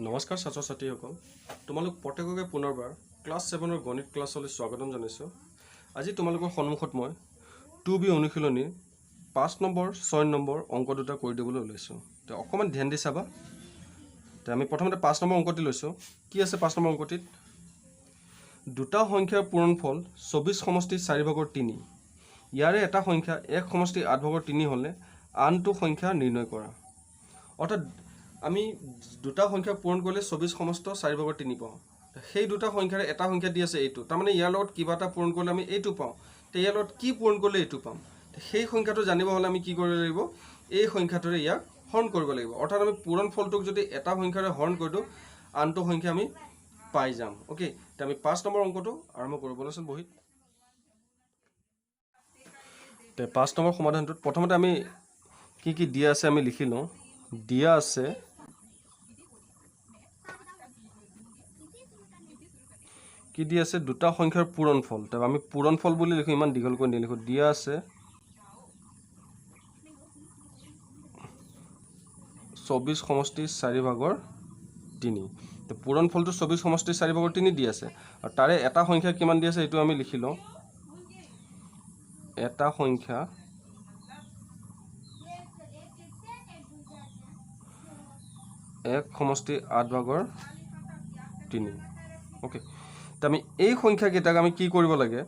নমস্কাৰ ছাত্ৰ ছাত্ৰীসকল, তোমালোক প্ৰত্যেককে পুনৰবাৰ ক্লাছ 7ৰ গণিত ক্লাছলৈ স্বাগতম জনাইছোঁ। আজি তোমালোকৰ সন্মুখত মই 2B অনুশীলনীৰ 5 নম্বৰ 6 নম্বৰ অংক দুটা কৰি দিবলৈ ওলাইছোঁ। তো অকণমান ধ্যান দি চাবা। তো আমি প্ৰথমতে 5 নম্বৰ অংকটি লৈছোঁ। কি আছে 5 নম্বৰ অংকটিত? দুটা সংখ্যাৰ পূৰণফল 24 সমষ্টি 4/3। ইয়াৰে এটা সংখ্যা 1 সমষ্টি 8/3 হ'লে আনটো সংখ্যা নিৰ্ণয় কৰা। অৰ্থাৎ আমি দুটা সংখ্যা পূৰণ কৰিলে 24 সমষ্টি 4/3 পাওঁ। সেই দুটা সংখ্যাৰে এটা সংখ্যা দি আছে এইটো, তাৰমানে ইয়াৰ লগত কিবা এটা পূৰণ কৰিলে আমি এইটো পাওঁ। তো ইয়াৰ লগত কি পূৰণ কৰিলে এইটো পাম? সেই সংখ্যাটো জানিব হ'লে আমি কি কৰিব লাগিব? এই সংখ্যাটোৰে ইয়াক হৰণ কৰিব লাগিব। অৰ্থাৎ আমি পূৰণ ফলটোক যদি এটা সংখ্যাৰে হৰণ কৰি দিওঁ, আনটো সংখ্যা আমি পাই যাম। অ'কে, তো আমি 5 নম্বৰ অংকটো আৰম্ভ কৰোঁ। বলচোন বহীত। তো 5 নম্বৰ সমাধানটোত প্ৰথমতে আমি কি দিয়া আছে আমি লিখি লওঁ। দিয়া আছে কি দিয়া আছে? দুটা সংখ্যাৰ পূৰণফল। তো আমি পূৰণফল বুলি লিখোঁ, ইমান দীঘলকৈ নিলিখোঁ। দিয়া আছে 24 সমষ্টি 4/3। তো পূৰণফলটো 24 সমষ্টি 4/3 দি আছে, আৰু তাৰে এটা সংখ্যা কিমান দি আছে এইটো আমি লিখি লওঁ। এটা সংখ্যা 1 সমষ্টি 8/3। অ'কে, তো আমি এই সংখ্যাকেইটাক আমি কি কৰিব লাগে?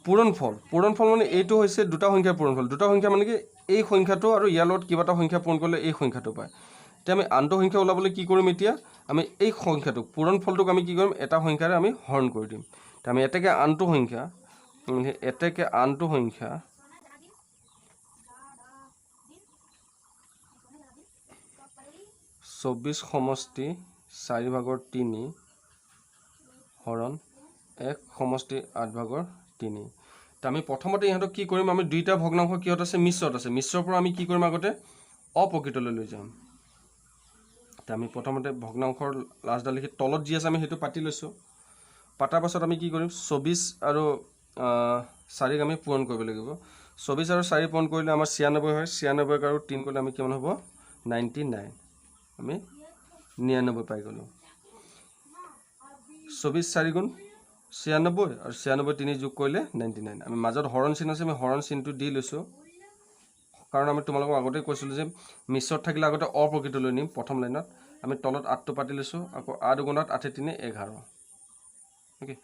পূৰণফল মানে এইটো হৈছে দুটা সংখ্যাৰ পূৰণফল। দুটা সংখ্যা মানে কি? এই সংখ্যাটো আৰু ইয়াৰ লগত কিবা এটা সংখ্যা পূৰণ কৰিলে এই সংখ্যাটো পায়। এতিয়া আমি আনটো সংখ্যা ওলাবলৈ কি কৰিম? এতিয়া আমি এই সংখ্যাটোক পূৰণফলটোক আমি কি কৰিম? এটা সংখ্যাৰে আমি হৰণ কৰি দিম। তো আমি এতেকে আনটো সংখ্যা 24 সমষ্টি 4/3 হৰণ 1 সমষ্টি 8/3। তো আমি প্ৰথমতে ইহঁতক কি কৰিম? আমি দুইটা ভগ্নাংশ কিহত আছে? মিশ্ৰত আছে। মিশ্ৰৰ পৰা আমি কি কৰিম? আগতে অপ্ৰকৃতলৈ লৈ যাম। তো আমি প্ৰথমতে ভগ্নাংশৰ লাষ্টডাল লিখি তলত যি আছে আমি সেইটো পাতি লৈছোঁ। পাতাৰ পাছত আমি কি কৰিম? 24 আৰু 4ক আমি পূৰণ কৰিব লাগিব। 24 আৰু 4 পূৰণ কৰিলে আমাৰ 96 হয়। 96 আৰু 3 কৰিলে আমি কিমান হ'ব? 99। আমি 99 পাই গ'লোঁ। 24 4 গুণ 96 আৰু 96 3 যোগ কৰিলে 99। আমি মাজত হৰণ চিন আছে, আমি হৰণ চিনটো দি লৈছোঁ, কাৰণ আমি তোমালোকক আগতে কৈছিলোঁ যে মিশ্ৰত থাকিলে আগতে অপ্ৰকৃতলৈ নিম। প্ৰথম লাইনত আমি তলত 8টো পাতি লৈছোঁ, আকৌ 8 গুণত 8 3 11। অ'কে,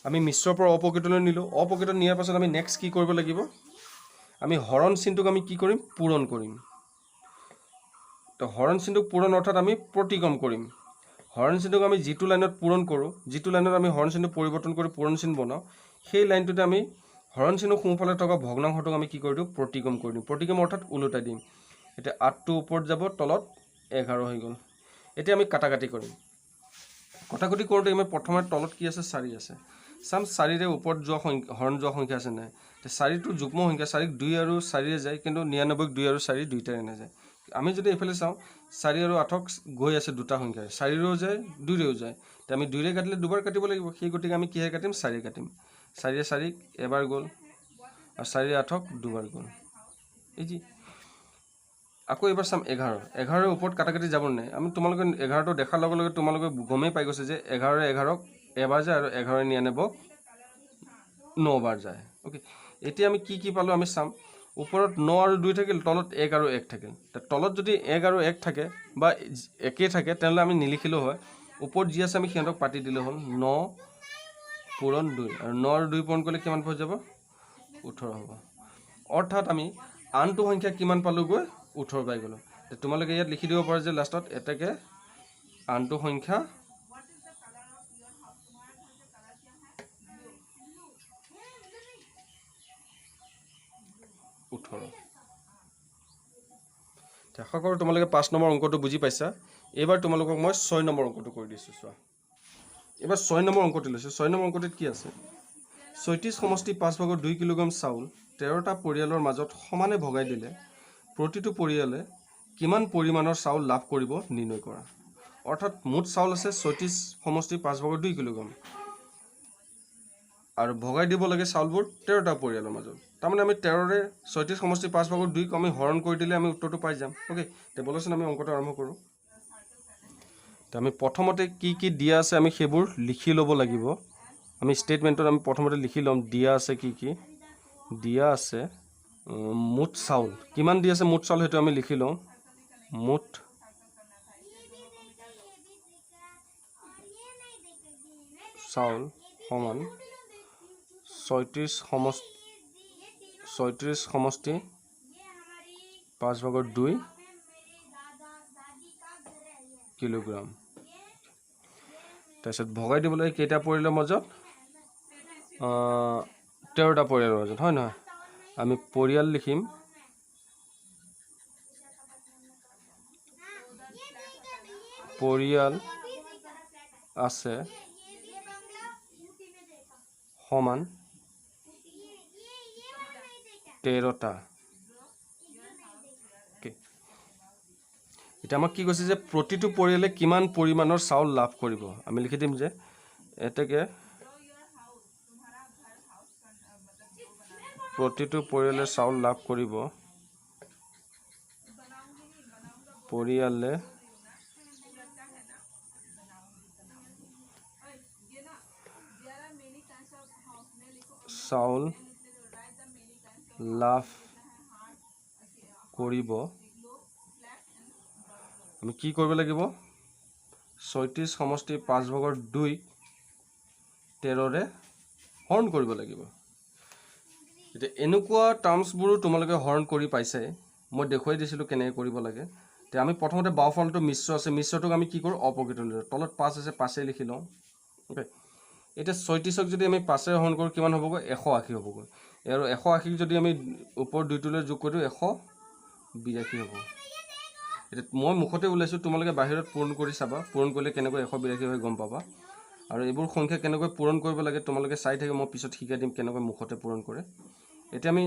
আমি মিশ্ৰৰ পৰা অপ্ৰকৃতলৈ নিলোঁ। অপ্ৰকৃত নিয়াৰ পাছত আমি নেক্সট কি কৰিব লাগিব? আমি হৰণ চিনটোক আমি কি কৰিম? পূৰণ কৰিম। তো হৰণ চিনটোক পূৰণ অৰ্থাৎ আমি প্ৰতিগম কৰিম। হৰণ চিনটোক আমি যিটো লাইনত পূৰণ কৰোঁ, যিটো লাইনত আমি হৰণ চিনটো পৰিৱৰ্তন কৰি পূৰণ চিন বনাওঁ, সেই লাইনটোতে আমি হৰণ চিনৰ সোঁফালে থকা ভগ্নাংশটোক আমি কি কৰি দিওঁ? প্ৰতিগম কৰি দিম। প্ৰতিগম অৰ্থাৎ ওলোটাই দিম। এতিয়া 8টো ওপৰত যাব, তলত 11 হৈ গ'ল। এতিয়া আমি কাটাকাটি কৰিম। কটাকটি কৰোঁতে আমি প্ৰথমে তলত কি আছে? 4 আছে। চাম 4ৰে ওপৰত যোৱা হৰণ যোৱা সংখ্যা আছে নাই। 4টো যুগ্ম সংখ্যা। 4ক 2 আৰু 4ৰে যায়, কিন্তু 99ক 2 আৰু 4 দুইটাৰে নাযায়। আমি যদি এইফালে চাওঁ, 4 আৰু 8ক গৈ আছে দুটা সংখ্যাৰে। 4ৰেও যায়, 2ৰেও যায়। তো আমি 2ৰে কাটিলে দুবাৰ কাটিব লাগিব। সেই গতিকে আমি কিহে কাটিম? 4ৰে কাটিম। 4ৰে 4ক এবাৰ গ'ল, আৰু 4ৰে 8ক দুবাৰ গ'ল। এই যি আকৌ এবাৰ চাম 11ৰ ওপৰত কাটাকাটি যাব নাই। আমি তোমালোকে 11টো দেখাৰ লগে লগে তোমালোকে গমেই পাই গৈছে যে 11ৰে 11ক এবাৰ যায়, আৰু 11ৰে 99ক 9 বাৰ যায়। অ'কে, এতিয়া আমি কি পালোঁ আমি চাম। ওপৰত 9 আৰু 2 থাকিল, তলত 1 আৰু 1 থাকিল। তলত যদি 1 আৰু 1 থাকে বা একেই থাকে, তেনেহ'লে আমি নিলিখিলেও হয়। ওপৰত যি আছে আমি সিহঁতক পাতি দিলেও হ'ল। 9 পূৰণ 2, আৰু 9 আৰু 2 পূৰণ কৰিলে কিমান হৈ যাব? 18 হ'ব। অৰ্থাৎ আমি আনটো সংখ্যা কিমান পালোঁগৈ? 18 পাই গ'লোঁ। তোমালোকে ইয়াত লিখি দিব পাৰা যে লাষ্টত এতেকে আনটো সংখ্যা 18। আশা কৰোঁ তোমালোকে 5 নম্বৰ অংকটো বুজি পাইছা। এইবাৰ তোমালোকক মই 6 নম্বৰ অংকটো কৰি দিছোঁ। চোৱা, এইবাৰ 6 নম্বৰ অংকটো লৈছোঁ। 6 নম্বৰ অংকটোত কি আছে? 34 সমষ্টি 5/2 কিলোগ্ৰাম চাউল 13টা পৰিয়ালৰ মাজত সমানে ভগাই দিলে প্ৰতিটো পৰিয়ালে কিমান পৰিমাণৰ চাউল লাভ কৰিব নিৰ্ণয় কৰা। অৰ্থাৎ মুঠ চাউল আছে 34 সমষ্টি 5/2 কিলোগ্ৰাম, আৰু ভগাই দিব লাগে চাউলবোৰ 13টা পৰিয়ালৰ মাজত। তাৰমানে আমি 13ৰে 34 সমষ্টি 5/2 আমি হৰণ কৰি দিলে আমি উত্তৰটো পাই যাম। অ'কে, তে বলচোন আমি অংকটো আৰম্ভ কৰোঁ। আমি প্ৰথমতে কি দিয়া আছে আমি সেইবোৰ লিখি ল'ব লাগিব। আমি ষ্টেটমেণ্টত আমি প্ৰথমতে লিখি ল'ম দিয়া আছে কি দিয়া আছে মুঠ চাউল কিমান দি আছে মুঠ চাউল সেইটো আমি লিখি লওঁ। মুঠ চাউল সমান 36 সমষ্টি 5/2 কিলোগ্ৰাম। তাৰপিছত ভগাই দিবলৈ কেইটা পৰিয়ালৰ মাজত 13টা পৰিয়ালৰ মাজত হয় নহয়। আমি পৰিয়াল লিখিম পৰিয়াল আছে সমান 13টা। এতিয়া আমাক কি কৈছে যে প্ৰতিটো পৰিয়ালে কিমান পৰিমাণৰ চাউল লাভ কৰিব। আমি লিখি দিম যে এতেকে প্ৰতিটো পৰিয়ালে চাউল লাভ কৰিব। পৰিয়ালে চাউল লাভ কৰিব। আমি কি কৰিব লাগিব 36 সমষ্টি 5/2 13ৰে হৰণ কৰিব লাগিব। এতিয়া এনেকুৱা টাৰ্মছবোৰো তোমালোকে হৰণ কৰি পাইছে। মই দেখুৱাই দিছিলোঁ কেনেকৈ কৰিব লাগে। এতিয়া আমি প্ৰথমতে বাওঁফালটো মিশ্ৰ আছে মিশ্ৰটোক আমি কি কৰোঁ অপকৃত লৈ তলত 5 আছে 5 লিখি লওঁ। অ'কে এতিয়া 36ক যদি আমি 5 হৰণ কৰোঁ কিমান হ'বগৈ 180 হ'বগৈ। আৰু 180 যদি আমি ওপৰ দুইটোলৈ যোগ কৰি দিওঁ 182 হ'ব। এতিয়া মই মুখতে ওলাইছোঁ তোমালোকে বাহিৰত পূৰণ কৰি চাবা। পূৰণ কৰিলে কেনেকৈ 182 হৈ গম পাবা। আৰু এইবোৰ সংখ্যা কেনেকৈ পূৰণ কৰিব লাগে তোমালোকে চাই থাকে। মই পিছত শিকাই দিম কেনেকৈ মুখতে পূৰণ কৰে। এতিয়া আমি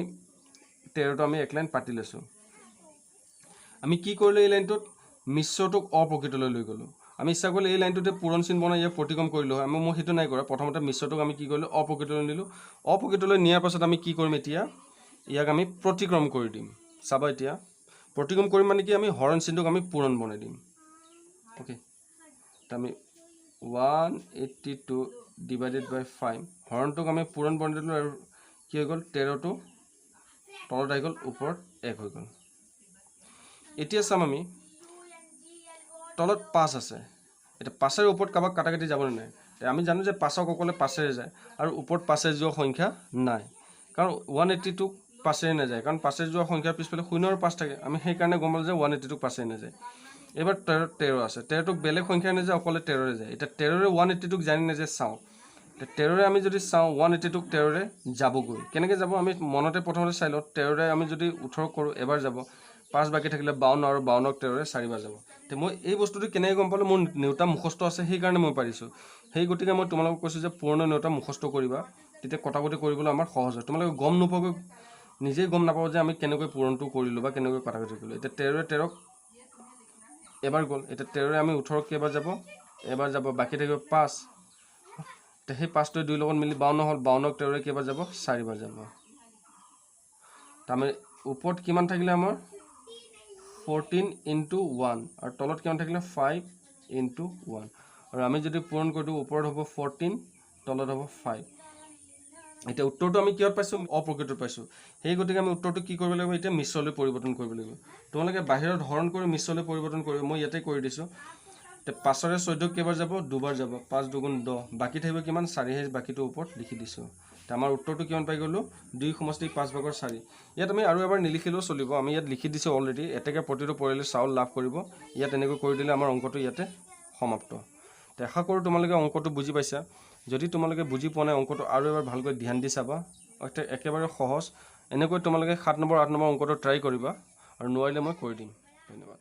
13টো আমি এক লাইন পাতি লৈছোঁ। আমি কি কৰিলোঁ এই লাইনটোত মিশ্ৰটোক অপ্ৰকৃতলৈ লৈ গ'লোঁ। আমি ইচ্ছা কৰিলে এই লাইনটোতে পূৰণ চিন বনাই ইয়াক প্ৰতিক্ৰম কৰিলোঁ হয়। মই সেইটো নাই কৰা। প্ৰথমতে মিশ্ৰটোক আমি কি কৰিলোঁ অপ্ৰকৃতলৈ নিলোঁ। অপ্ৰকৃতলৈ নিয়াৰ পাছত আমি কি কৰিম এতিয়া ইয়াক আমি প্ৰতিক্ৰম কৰি দিম। চাবা এতিয়া প্ৰতিক্ৰম কৰিম মানে কি আমি হৰণ চিনটোক আমি পূৰণ বনাই দিম। অ'কে আমি 182 / 5 হৰণটোক আমি পূৰণ বনাই দিলোঁ আৰু কি হৈ গ'ল 13টো তলত আহি গ'ল ওপৰত 1 হৈ গ'ল। এতিয়া চাম আমি তলত 5 আছে। এতিয়া 5ৰ ওপৰত কাৰোবাক কাটাকাটি যাবলৈ নাই। আমি জানো যে 5ক অকলে 5ৰে যায় আৰু ওপৰত 5ৰে যোৱা সংখ্যা নাই। কাৰণ 182ক 5ৰে নাযায় কাৰণ 5ৰে যোৱা সংখ্যাৰ পিছফালে 0 আৰু 5 থাকে। আমি সেইকাৰণে গম পালোঁ যে 182ক 5ৰে নাযায়। এইবাৰ 13 আছে 13টোক বেলেগ সংখ্যাৰে নাযায় অকলে 13ৰে যায়। এতিয়া 13ৰে 182ক জানি নাযায় চাওঁ। এতিয়া 13ৰে আমি যদি চাওঁ 182ক 13ৰে যাবগৈ কেনেকৈ যাব আমি মনতে প্ৰথমতে চাই লওঁ। 13ৰে আমি যদি 18 কৰোঁ এবাৰ যাব 5 বাকী থাকিলে 52 আৰু 52ক 13ৰে 4বাৰ যাব। এতিয়া মই এই বস্তুটো কেনেকৈ গম পালোঁ মোৰ নেওতা মুখস্থ আছে সেইকাৰণে মই পাৰিছোঁ। সেই গতিকে মই তোমালোকক কৈছোঁ যে পুৰণা নেওতা মুখস্থ কৰিবা তেতিয়া কটাকটি কৰিবলৈ আমাৰ সহজ হয়। তোমালোকে গম নোপোৱাকৈ নিজেই গম নাপাওঁ যে আমি কেনেকৈ পূৰণটো কৰিলোঁ বা কেনেকৈ কটাকটি কৰিলোঁ। এতিয়া 13ৰে 13ক এবাৰ গ'ল। এতিয়া 13ৰে আমি 18ক কেইবাৰ যাব এবাৰ যাব বাকী থাকিব 5। এতিয়া সেই 5টোৱে 2 লগত মিলি 52 হ'ল 52ক 13ৰে কেইবাৰ যাব 4বাৰ যাব। তাৰমানে ওপৰত কিমান থাকিলে আমাৰ 14 × 1 আৰু তলত কিমান থাকিলে 5 × 1 আৰু আমি যদি পূৰণ কৰি দিওঁ ওপৰত হ'ব 14 তলত হ'ব 5। এতিয়া উত্তৰটো আমি কিহত পাইছোঁ অপ্ৰকৃতত পাইছোঁ। সেই গতিকে আমি উত্তৰটো কি কৰিব লাগিব এতিয়া মিশ্ৰলৈ পৰিৱৰ্তন কৰিব লাগিব। তোমালোকে বাহিৰত হৰণ কৰি মিশ্ৰলৈ পৰিৱৰ্তন কৰিব মই ইয়াতে কৰি দিছোঁ। এতিয়া 5ৰে 14ক কেইবাৰ যাব 2বাৰ যাব 5 × 2 = 10 বাকী থাকিব কিমান 4 বাকীটো ওপৰত লিখি দিছোঁ। এতিয়া আমাৰ উত্তৰটো কিমান পাই গ'লোঁ 2 সমষ্টি 5/4। ইয়াত আমি আৰু এবাৰ নিলিখিলেও চলিব। আমি ইয়াত লিখি দিছোঁ অলৰেডি এতেকে প্ৰতিটো পৰিয়ালে চাউল লাভ কৰিব। ইয়াত এনেকৈ কৰি দিলে আমাৰ অংকটো ইয়াতে সমাপ্ত। আশা কৰোঁ তোমালোকে অংকটো বুজি পাইছা। যদি তোমালোকে বুজি পোৱা নাই অংকটো আৰু এবাৰ ভালকৈ ধ্যান দি চাবা। একেবাৰে সহজ। এনেকৈ তোমালোকে 7 নম্বৰ 8 নম্বৰ অংকটো ট্ৰাই কৰিবা আৰু নোৱাৰিলে মই কৰি দিম। ধন্যবাদ।